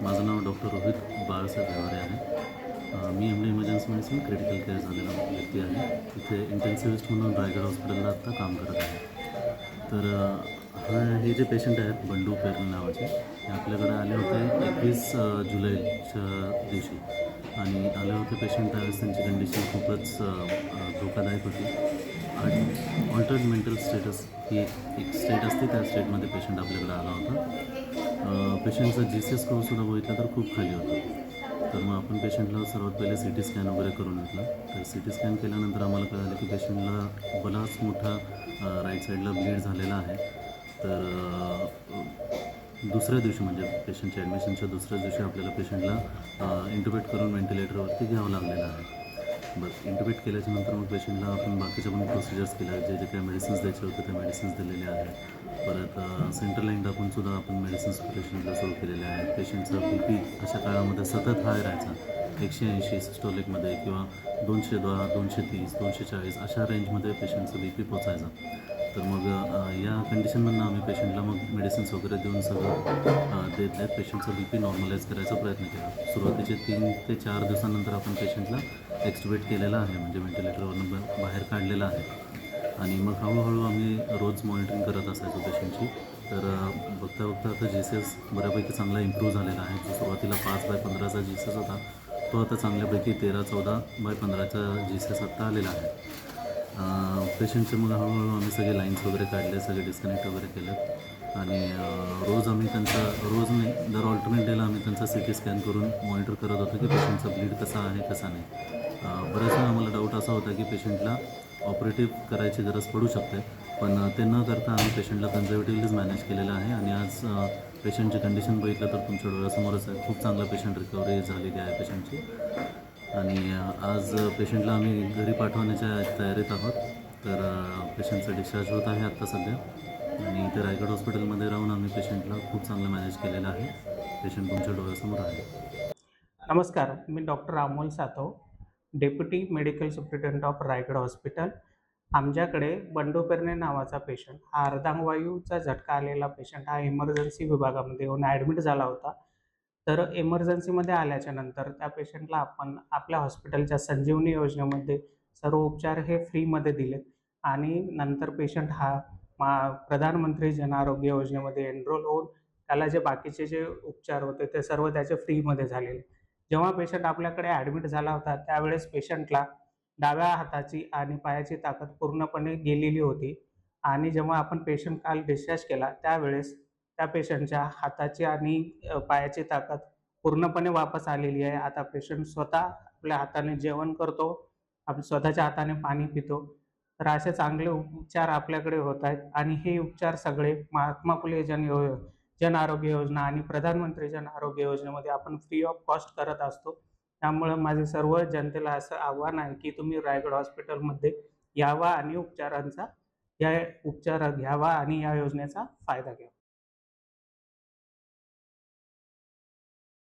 माझं नाव डॉक्टर रोहित बाळासाहेब व्यवहारे आहे. मी M D emergency medicine critical care झालेला व्यक्ती आहे. इथे इंटेन्सिव्हिस्ट म्हणून रायगड हॉस्पिटलला आत्ता काम करत आहे. तर हे जे पेशंट आहेत बंडू पेरणे नावाचे, हे आपल्याकडे आले होते 21 जुलैच्या दिवशी आणि आले होते पेशंट. त्यावेळेस त्यांची कंडिशन खूपच धोकादायक होती आणि ऑल्टर्ड मेंटल स्टेटस ही एक स्टेट असते, त्या स्टेटमध्ये पेशंट आपल्याकडे आला होता. पेशंटचा GCS स्कोअरसुद्धा बघितलं तर खूप खाली होता. तर मग आपण पेशंटला सर्वात पहिले CT स्कॅन वगैरे करून घेतला. तर CT स्कॅन केल्यानंतर आम्हाला कळालं की पेशंटला बराच मोठा राईट साईडला ब्लीड झालेला आहे. तर दुसऱ्या दिवशी म्हणजे पेशंटच्या ॲडमिशनच्या दुसऱ्या दिवशी आपल्याला पेशंटला इंटुबेट करून व्हेंटिलेटरवरती घ्यावं लागलेलं आहे. बरं, इंटुबेट केल्याच्या नंतर मग पेशंटला आपण बाकीच्या पण प्रोसिजर्स केल्या, जे काही मेडिसिन्स द्यायचे होते त्या मेडिसिन्स दिलेल्या आहेत. परत सेंट्रल लाईन टाकूनसुद्धा आपण मेडिसिन्स पेशंटला सुरू केलेले आहेत. पेशंटचा BP अशा काळामध्ये सतत हाय राहायचा, 180 सिस्टोलिकमध्ये किंवा 210, 230, 240 अशा रेंजमध्ये पेशंटचा BP पोचायचा. तर मग या कंडिशनमधून आम्ही पेशंटला मग मेडिसिन्स वगैरे देऊन सगळं देत पेशंटचा BP नॉर्मलाईज करायचा प्रयत्न केला. सुरुवातीचे 3 ते 4 दिवसानंतर आपण पेशंटला एक्स्टुबेट केलेला आहे, म्हणजे व्हेंटिलेटरवरून बाहेर काढलेला आहे. आणि मग हळूहळू आम्ही रोज मॉनिटरिंग करत असायचो पेशंटची. तर बघता बघता आता GCS बऱ्यापैकी चांगला इम्प्रूव्ह झालेला आहे. जो सुरुवातीला 5/15चा GCS होता, तो आता चांगल्यापैकी 13-14/15चा GCS आत्ता आलेला आहे. पेशंटचे मग हळूहळू आम्ही सगळे लाईन्स वगैरे काढले, सगळे डिस्कनेक्ट वगैरे केले आणि रोज आम्ही त्यांचा, रोज नाही दर ऑल्टरनेट डेला आम्ही त्यांचा CT स्कॅन करून मॉनिटर करत होतो की पेशंटचा ब्लीड कसा आहे कसा नाही. बऱ्याच वेळा आम्हाला डाऊट असा होता की पेशंटला ऑपरेटिव्ह करायची गरज पडू शकते, पण ते न करता आम्ही पेशंटला कन्झर्वेटिव्हलीच मॅनेज केलेलं आहे. आणि आज पेशंटची कंडिशन बघितलं तर तुमच्या डोळ्यासमोरच आहे. खूप चांगला पेशंट रिकव्हरी झालेली आहे पेशंटची. आणि आज पेशंटला आम्ही घरी पाठवण्याच्या तयारीत आहोत. तर पेशंटचा डिस्चार्ज होत आहे आत्ता सध्या आणि इथे रायगड हॉस्पिटलमध्ये राहून आम्ही पेशंटला खूप चांगलं मॅनेज केलेलं आहे. पेशंट तुमच्या डोळ्यासमोर आहे. नमस्कार, मी doctor Amol Satav, deputy medical superintendent of Raigad hospital. आमच्याकडे बंडू पेरणे नावाचा पेशंट, हा अर्धांगवायूचा झटका आलेला पेशंट, हा इमर्जन्सी विभागामध्ये येऊन ॲडमिट झाला होता. तर इमर्जन्सीमध्ये आल्याच्या नंतर त्या पेशंटला आपण आपल्या हॉस्पिटलच्या संजीवनी योजनेमध्ये सर्व उपचार हे फ्रीमध्ये दिले आणि नंतर पेशंट हा प्रधानमंत्री जन आरोग्य योजनेमध्ये एनरोल होऊन त्याला जे बाकीचे जे उपचार होते ते सर्व त्याचे फ्रीमध्ये झालेले. जेव्हा पेशंट आपल्याकडे ॲडमिट झाला होता त्यावेळेस पेशंटला डाव्या हाताची आणि पायाची ताकद पूर्णपणे गेलेली होती आणि जेव्हा आपण पेशंट काल डिस्चार्ज केला त्यावेळेस त्या पेशंटच्या हाताची आणि पायाची ताकद पूर्णपणे वापस आलेली आहे. आता पेशंट स्वतः आपल्या हाताने जेवण करतो, आपण स्वतःच्या हाताने पाणी पितो. तर असे चांगले उपचार आपल्याकडे होत आहेत आणि हे उपचार सगळे महात्मा फुले जन आरोग्य योजना आणि प्रधानमंत्री जन आरोग्य योजनेमध्ये आपण फ्री ऑफ कॉस्ट करत असतो. त्यामुळे माझे सर्व जनतेला असं आव्हान आहे की तुम्ही रायगड हॉस्पिटलमध्ये यावा आणि या उपचार घ्यावा आणि या योजनेचा फायदा घ्यावा.